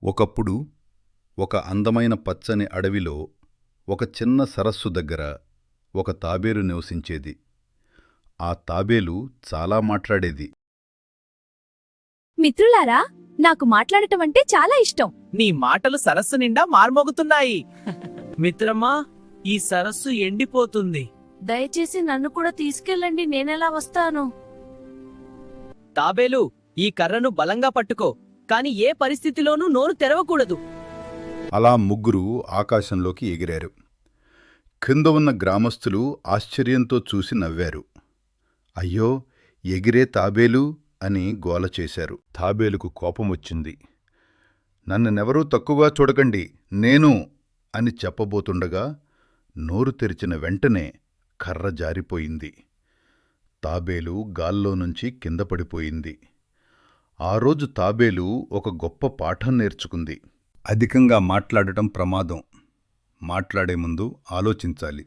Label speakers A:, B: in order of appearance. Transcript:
A: ఒకప్పుడు ఒక అందమైన పచ్చని అడవిలో ఒక చిన్న సరస్సు దగ్గర ఒక తాబేలు నివసించేది. ఆ తాబేలు చాలా మాట్లాడేది.
B: మిత్రులారా, నాకు మాట్లాడటమంటే చాలా ఇష్టం.
C: నీ మాటలు సరస్సు నిండా మార్మోగుతున్నాయి. మిత్రమా, ఈ సరస్సు ఎండిపోతుంది.
B: దయచేసి నన్ను కూడా తీసుకెళ్ళండి, నేనెలా వస్తాను?
C: తాబేలు, ఈ కర్రను బలంగా పట్టుకో, కాని ఏ పరిస్థితిలోనూ నోరు తెరవకూడదు.
A: అలా ముగ్గురు ఆకాశంలోకి ఎగిరారు. కింద ఉన్న గ్రామస్థులు ఆశ్చర్యంతో చూసి నవ్వారు. అయ్యో, ఎగిరే తాబేలు అని గోల చేశారు. తాబేలుకు కోపమొచ్చింది. నన్నెవరూ తక్కువగా చూడకండి, నేను అని చెప్పబోతుండగా నోరు తెరిచిన వెంటనే కర్ర జారిపోయింది. తాబేలు గాల్లోనుంచి కింద పడిపోయింది. ఆ రోజు తాబేలు ఒక గొప్ప పాఠం నేర్చుకుంది. అధికంగా మాట్లాడటం ప్రమాదం. మాట్లాడే ముందు ఆలోచించాలి.